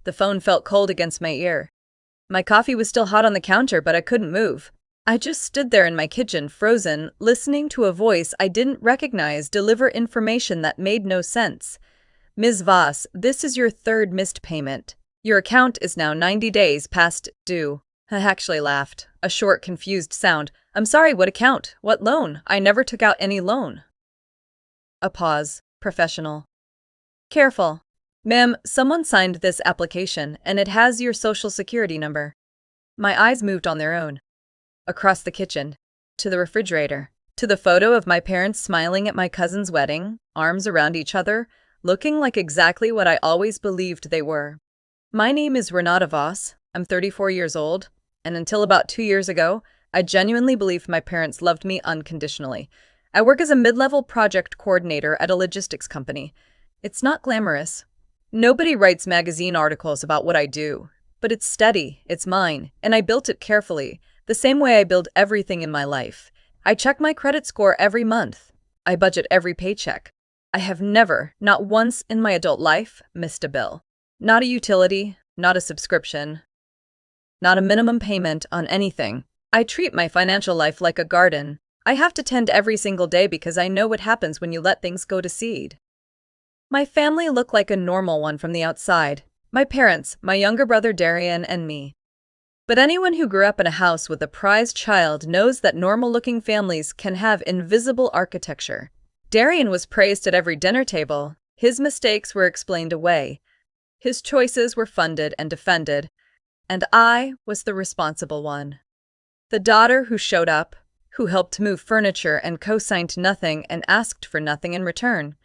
The phone felt cold against my ear. My coffee was still hot on the counter, but I couldn't move. I just stood there in my kitchen, frozen, listening to a voice I didn't recognize deliver information that made no sense. Ms. Voss, this is your third missed payment. Your account is now 90 days past due. I actually laughed. A short, confused sound. I'm sorry, what account? What loan? I never took out any loan. A pause. Professional. Careful. Ma'am, someone signed this application, and it has your social security number. My eyes moved on their own. Across the kitchen. To the refrigerator. To the photo of my parents smiling at my cousin's wedding, arms around each other, looking like exactly what I always believed they were. My name is Renata Voss. I'm 34 years old, and until about 2 years ago, I genuinely believed my parents loved me unconditionally. I work as a mid-level project coordinator at a logistics company. It's not glamorous. Nobody writes magazine articles about what I do, but it's steady, it's mine, and I built it carefully, the same way I build everything in my life. I check my credit score every month. I budget every paycheck. I have never, not once in my adult life, missed a bill. Not a utility, not a subscription, not a minimum payment on anything. I treat my financial life like a garden. I have to tend every single day because I know what happens when you let things go to seed. My family looked like a normal one from the outside. My parents, my younger brother Darian, and me. But anyone who grew up in a house with a prized child knows that normal-looking families can have invisible architecture. Darian was praised at every dinner table. His mistakes were explained away. His choices were funded and defended. And I was the responsible one. The daughter who showed up, who helped move furniture and co-signed nothing and asked for nothing in return.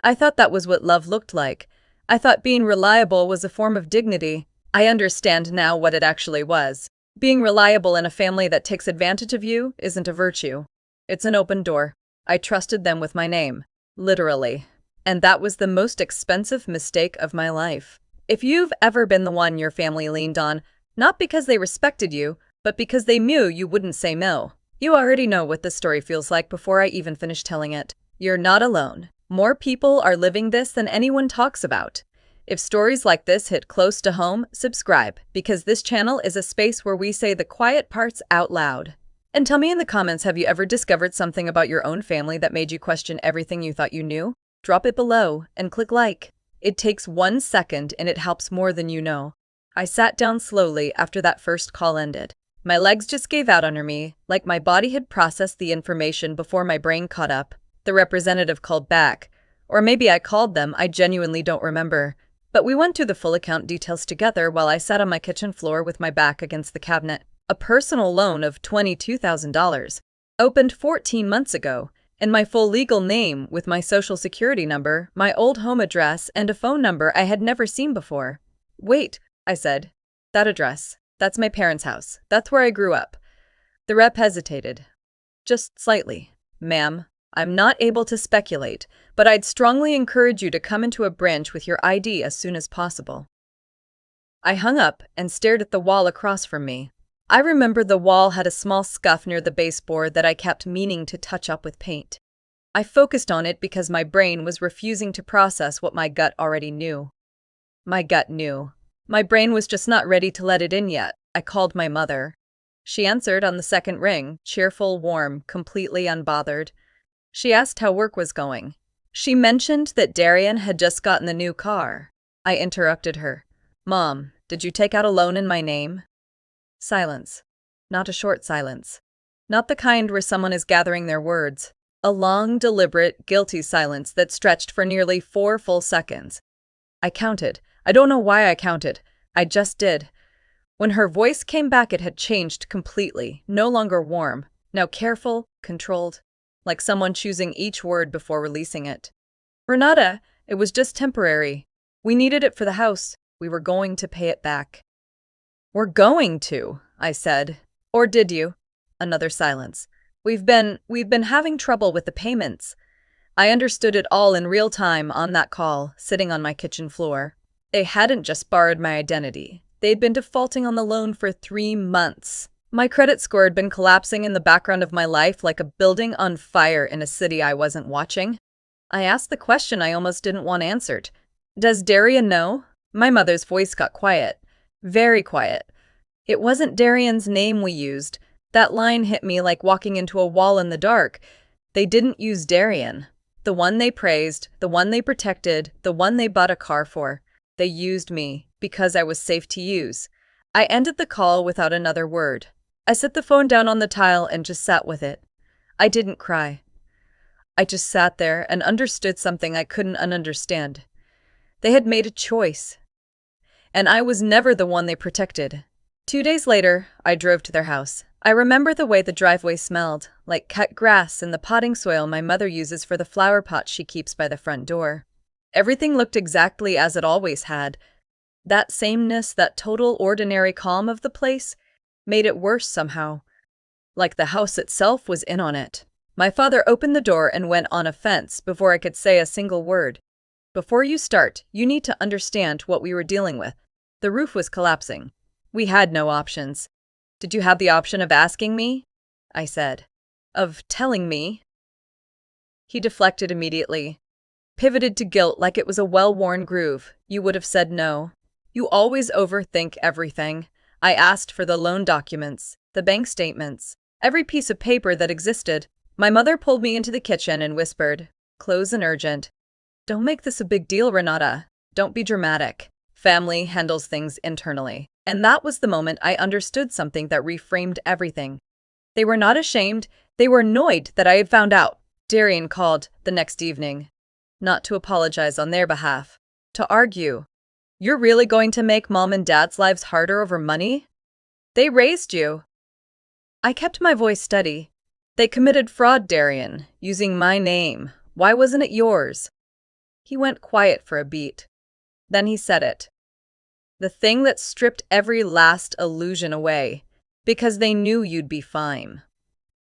I thought that was what love looked like. I thought being reliable was a form of dignity. I understand now what it actually was. Being reliable in a family that takes advantage of you isn't a virtue. It's an open door. I trusted them with my name. Literally. And that was the most expensive mistake of my life. If you've ever been the one your family leaned on, not because they respected you, but because they knew you wouldn't say no, you already know what this story feels like before I even finish telling it. You're not alone. More people are living this than anyone talks about. If stories like this hit close to home, subscribe, because this channel is a space where we say the quiet parts out loud. And tell me in the comments, have you ever discovered something about your own family that made you question everything you thought you knew? Drop it below and click like. It takes 1 second and it helps more than you know. I sat down slowly after that first call ended. My legs just gave out under me, like my body had processed the information before my brain caught up. The representative called back. Or maybe I called them, I genuinely don't remember. But we went through the full account details together while I sat on my kitchen floor with my back against the cabinet. A personal loan of $22,000, opened 14 months ago, and my full legal name with my social security number, my old home address, and a phone number I had never seen before. Wait, I said. That address. That's my parents' house. That's where I grew up. The rep hesitated. Just slightly. Ma'am, I'm not able to speculate, but I'd strongly encourage you to come into a branch with your ID as soon as possible. I hung up and stared at the wall across from me. I remember the wall had a small scuff near the baseboard that I kept meaning to touch up with paint. I focused on it because my brain was refusing to process what my gut already knew. My gut knew. My brain was just not ready to let it in yet. I called my mother. She answered on the second ring, cheerful, warm, completely unbothered. She asked how work was going. She mentioned that Darian had just gotten the new car. I interrupted her. Mom, did you take out a loan in my name? Silence. Not a short silence. Not the kind where someone is gathering their words. A long, deliberate, guilty silence that stretched for nearly 4 full seconds. I counted. I don't know why I counted. I just did. When her voice came back, it had changed completely, no longer warm, now careful, controlled, like someone choosing each word before releasing it. Renata, it was just temporary. We needed it for the house. We were going to pay it back. We're going to, I said. Or did you? Another silence. We've been having trouble with the payments. I understood it all in real time on that call, sitting on my kitchen floor. They hadn't just borrowed my identity. They'd been defaulting on the loan for 3 months. My credit score had been collapsing in the background of my life like a building on fire in a city I wasn't watching. I asked the question I almost didn't want answered. Does Darian know? My mother's voice got quiet. Very quiet. It wasn't Darian's name we used. That line hit me like walking into a wall in the dark. They didn't use Darian. The one they praised, the one they protected, the one they bought a car for. They used me because I was safe to use. I ended the call without another word. I set the phone down on the tile and just sat with it. I didn't cry. I just sat there and understood something I couldn't understand. They had made a choice, and I was never the one they protected. 2 days later, I drove to their house. I remember the way the driveway smelled, like cut grass and the potting soil my mother uses for the flower pot she keeps by the front door. Everything looked exactly as it always had. That sameness, that total ordinary calm of the place, made it worse somehow. Like the house itself was in on it. My father opened the door and went on offense before I could say a single word. Before you start, you need to understand what we were dealing with. The roof was collapsing. We had no options. Did you have the option of asking me? I said. Of telling me? He deflected immediately. Pivoted to guilt like it was a well-worn groove. You would have said no. You always overthink everything. I asked for the loan documents, the bank statements, every piece of paper that existed. My mother pulled me into the kitchen and whispered, "Close and urgent." Don't make this a big deal, Renata. Don't be dramatic. Family handles things internally. And that was the moment I understood something that reframed everything. They were not ashamed. They were annoyed that I had found out. Darian called the next evening. Not to apologize on their behalf. To argue. You're really going to make Mom and Dad's lives harder over money? They raised you. I kept my voice steady. They committed fraud, Darian, using my name. Why wasn't it yours? He went quiet for a beat. Then he said it. The thing that stripped every last illusion away, because they knew you'd be fine.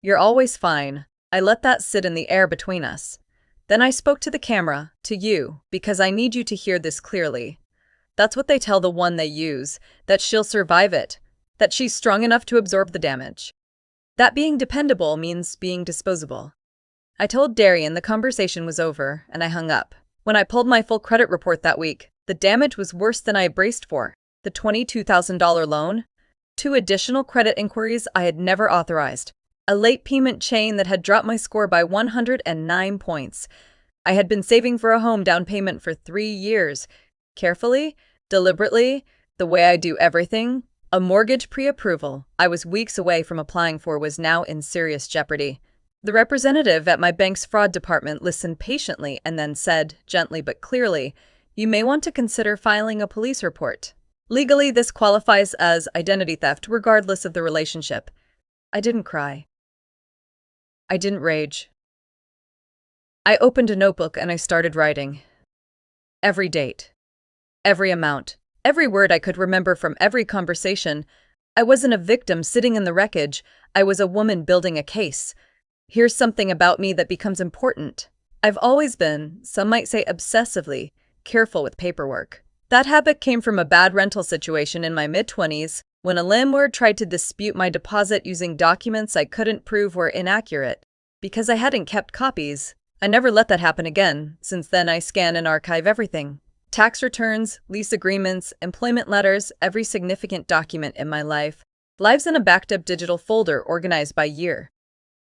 You're always fine. I let that sit in the air between us. Then I spoke to the camera, to you, because I need you to hear this clearly. That's what they tell the one they use, that she'll survive it, that she's strong enough to absorb the damage. That being dependable means being disposable. I told Darian the conversation was over, and I hung up. When I pulled my full credit report that week, the damage was worse than I braced for. The $22,000 loan, 2 additional credit inquiries I had never authorized, a late payment chain that had dropped my score by 109 points. I had been saving for a home down payment for 3 years. Carefully, deliberately, the way I do everything. A mortgage pre-approval I was weeks away from applying for was now in serious jeopardy. The representative at my bank's fraud department listened patiently and then said, gently but clearly, "You may want to consider filing a police report. Legally, this qualifies as identity theft regardless of the relationship." I didn't cry. I didn't rage. I opened a notebook and I started writing. Every date. Every amount. Every word I could remember from every conversation. I wasn't a victim sitting in the wreckage. I was a woman building a case. Here's something about me that becomes important. I've always been, some might say obsessively, careful with paperwork. That habit came from a bad rental situation in my mid-20s when a landlord tried to dispute my deposit using documents I couldn't prove were inaccurate. Because I hadn't kept copies, I never let that happen again. Since then, I scan and archive everything. Tax returns, lease agreements, employment letters, every significant document in my life lives in a backed-up digital folder organized by year.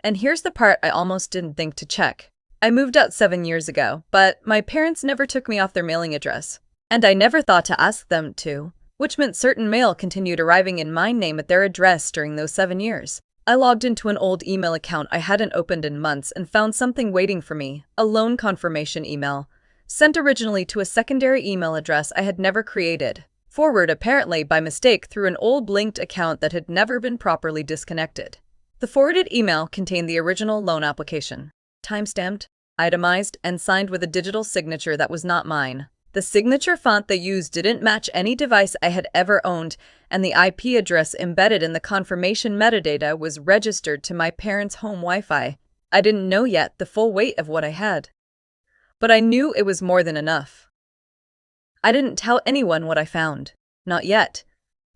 And here's the part I almost didn't think to check. I moved out 7 years ago, but my parents never took me off their mailing address. And I never thought to ask them to, which meant certain mail continued arriving in my name at their address during those 7 years. I logged into an old email account I hadn't opened in months and found something waiting for me, a loan confirmation email, sent originally to a secondary email address I had never created, forwarded apparently by mistake through an old linked account that had never been properly disconnected. The forwarded email contained the original loan application, time-stamped, itemized, and signed with a digital signature that was not mine. The signature font they used didn't match any device I had ever owned, and the IP address embedded in the confirmation metadata was registered to my parents' home Wi-Fi. I didn't know yet the full weight of what I had. But I knew it was more than enough. I didn't tell anyone what I found. Not yet.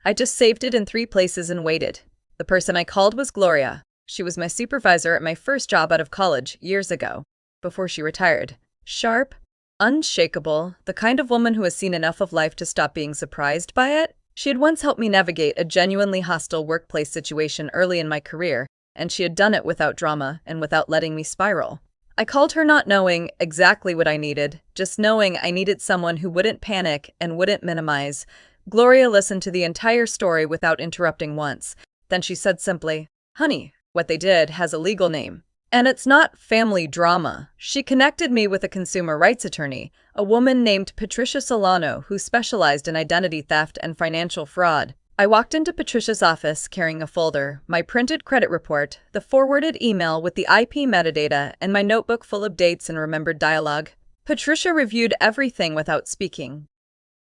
I just saved it in 3 places and waited. The person I called was Gloria. She was my supervisor at my first job out of college years ago, before she retired. Sharp, Unshakable, the kind of woman who has seen enough of life to stop being surprised by it. She had once helped me navigate a genuinely hostile workplace situation early in my career, and she had done it without drama and without letting me spiral. I called her not knowing exactly what I needed, just knowing I needed someone who wouldn't panic and wouldn't minimize. Gloria listened to the entire story without interrupting once. Then she said simply, "Honey, what they did has a legal name. And it's not family drama." She connected me with a consumer rights attorney, a woman named Patricia Solano, who specialized in identity theft and financial fraud. I walked into Patricia's office carrying a folder, my printed credit report, the forwarded email with the IP metadata, and my notebook full of dates and remembered dialogue. Patricia reviewed everything without speaking.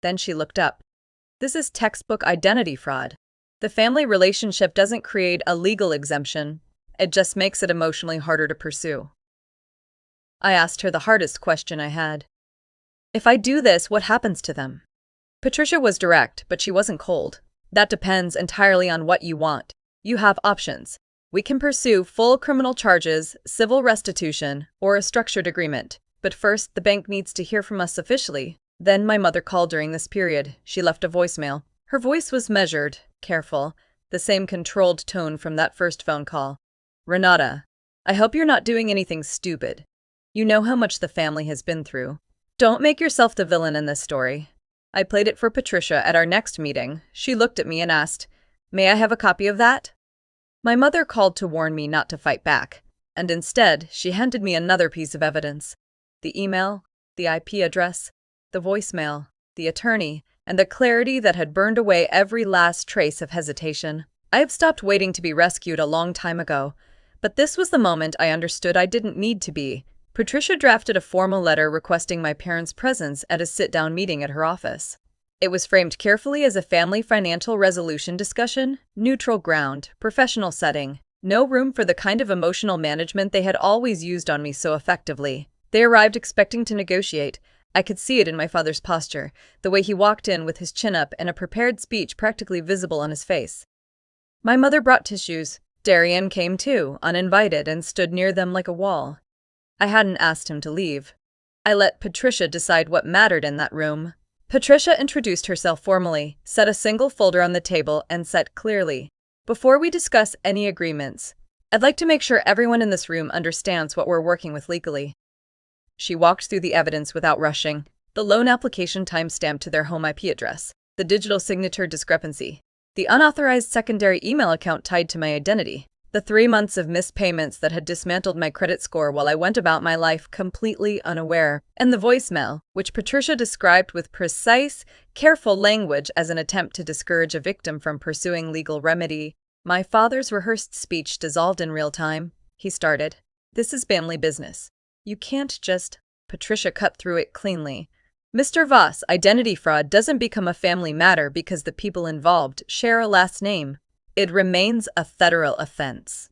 Then she looked up. "This is textbook identity fraud. The family relationship doesn't create a legal exemption. It just makes it emotionally harder to pursue." I asked her the hardest question I had. "If I do this, what happens to them?" Patricia was direct, but she wasn't cold. "That depends entirely on what you want. You have options. We can pursue full criminal charges, civil restitution, or a structured agreement. But first, the bank needs to hear from us officially." Then my mother called during this period. She left a voicemail. Her voice was measured, careful, the same controlled tone from that first phone call. "Renata, I hope you're not doing anything stupid. You know how much the family has been through. Don't make yourself the villain in this story." I played it for Patricia at our next meeting. She looked at me and asked, "May I have a copy of that?" My mother called to warn me not to fight back, and instead, she handed me another piece of evidence. The email, the IP address, the voicemail, the attorney, and the clarity that had burned away every last trace of hesitation. I have stopped waiting to be rescued a long time ago, but this was the moment I understood I didn't need to be. Patricia drafted a formal letter requesting my parents' presence at a sit-down meeting at her office. It was framed carefully as a family financial resolution discussion, neutral ground, professional setting. No room for the kind of emotional management they had always used on me so effectively. They arrived expecting to negotiate. I could see it in my father's posture, the way he walked in with his chin up and a prepared speech practically visible on his face. My mother brought tissues. Darian came too, uninvited, and stood near them like a wall. I hadn't asked him to leave. I let Patricia decide what mattered in that room. Patricia introduced herself formally, set a single folder on the table, and said clearly, "Before we discuss any agreements, I'd like to make sure everyone in this room understands what we're working with legally." She walked through the evidence without rushing. The loan application timestamped to their home IP address, the digital signature discrepancy, the unauthorized secondary email account tied to my identity, the 3 months of missed payments that had dismantled my credit score while I went about my life completely unaware, and the voicemail, which Patricia described with precise, careful language as an attempt to discourage a victim from pursuing legal remedy. My father's rehearsed speech dissolved in real time. He started, "This is family business. You can't just—" Patricia cut through it cleanly. "Mr. Voss, identity fraud doesn't become a family matter because the people involved share a last name. It remains a federal offense."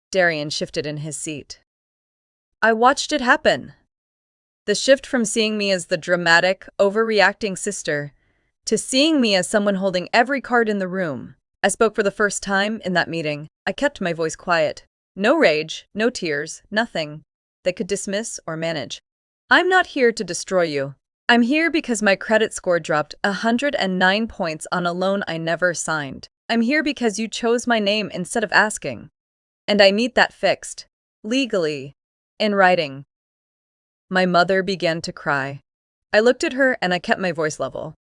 Darian shifted in his seat. I watched it happen. The shift from seeing me as the dramatic, overreacting sister to seeing me as someone holding every card in the room. I spoke for the first time in that meeting. I kept my voice quiet. No rage, no tears, nothing they could dismiss or manage. "I'm not here to destroy you. I'm here because my credit score dropped 109 points on a loan I never signed. I'm here because you chose my name instead of asking. And I need that fixed. Legally. In writing." My mother began to cry. I looked at her and I kept my voice level.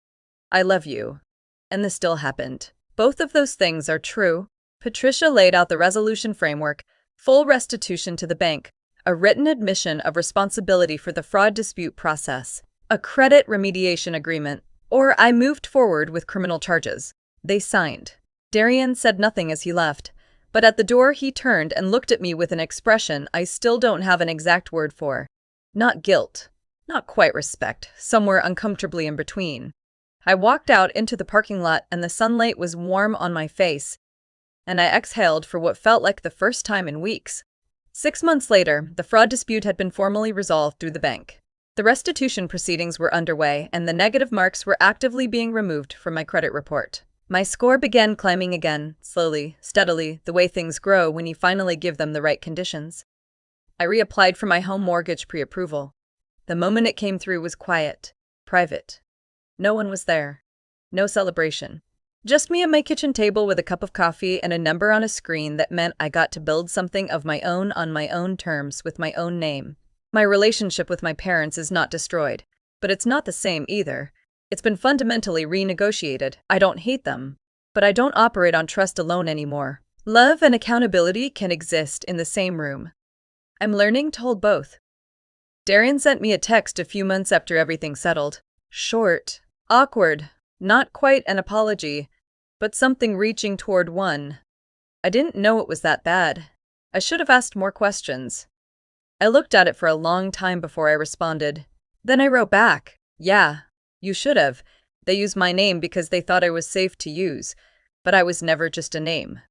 "I love you. And this still happened. Both of those things are true." Patricia laid out the resolution framework, full restitution to the bank, a written admission of responsibility for the fraud dispute process, a credit remediation agreement, or I moved forward with criminal charges. They signed. Darian said nothing as he left, but at the door he turned and looked at me with an expression I still don't have an exact word for. Not guilt, not quite respect, somewhere uncomfortably in between. I walked out into the parking lot and the sunlight was warm on my face, and I exhaled for what felt like the first time in weeks. 6 months later, the fraud dispute had been formally resolved through the bank. The restitution proceedings were underway and the negative marks were actively being removed from my credit report. My score began climbing again, slowly, steadily, the way things grow when you finally give them the right conditions. I reapplied for my home mortgage pre-approval. The moment it came through was quiet, private. No one was there. No celebration. Just me at my kitchen table with a cup of coffee and a number on a screen that meant I got to build something of my own on my own terms with my own name. My relationship with my parents is not destroyed, but it's not the same either. It's been fundamentally renegotiated. I don't hate them, but I don't operate on trust alone anymore. Love and accountability can exist in the same room. I'm learning to hold both. Darian sent me a text a few months after everything settled. Short, awkward, not quite an apology, but something reaching toward one. I didn't know it was that bad. I should have asked more questions. I looked at it for a long time before I responded. Then I wrote back, "Yeah, you should have. They used my name because they thought I was safe to use, but I was never just a name."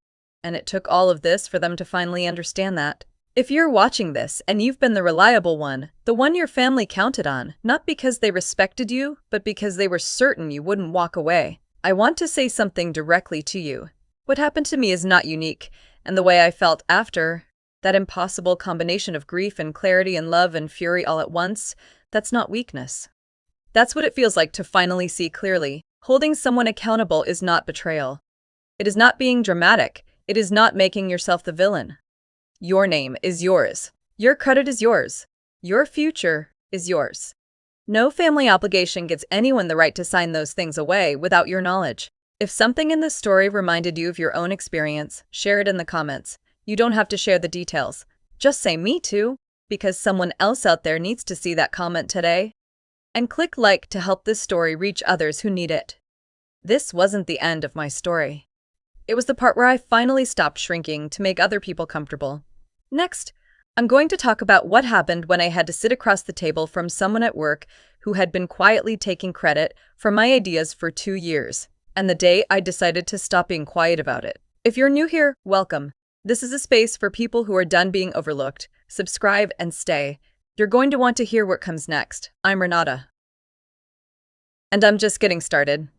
And it took all of this for them to finally understand that. If you're watching this and you've been the reliable one, the one your family counted on, not because they respected you, but because they were certain you wouldn't walk away, I want to say something directly to you. What happened to me is not unique, and the way I felt after, that impossible combination of grief and clarity and love and fury all at once, that's not weakness. That's what it feels like to finally see clearly. Holding someone accountable is not betrayal. It is not being dramatic. It is not making yourself the villain. Your name is yours. Your credit is yours. Your future is yours. No family obligation gives anyone the right to sign those things away without your knowledge. If something in this story reminded you of your own experience, share it in the comments. You don't have to share the details. Just say "me too," because someone else out there needs to see that comment today. And click like to help this story reach others who need it. This wasn't the end of my story. It was the part where I finally stopped shrinking to make other people comfortable. Next, I'm going to talk about what happened when I had to sit across the table from someone at work who had been quietly taking credit for my ideas for 2 years, and the day I decided to stop being quiet about it. If you're new here, welcome. This is a space for people who are done being overlooked. Subscribe and stay. You're going to want to hear what comes next. I'm Renata. And I'm just getting started.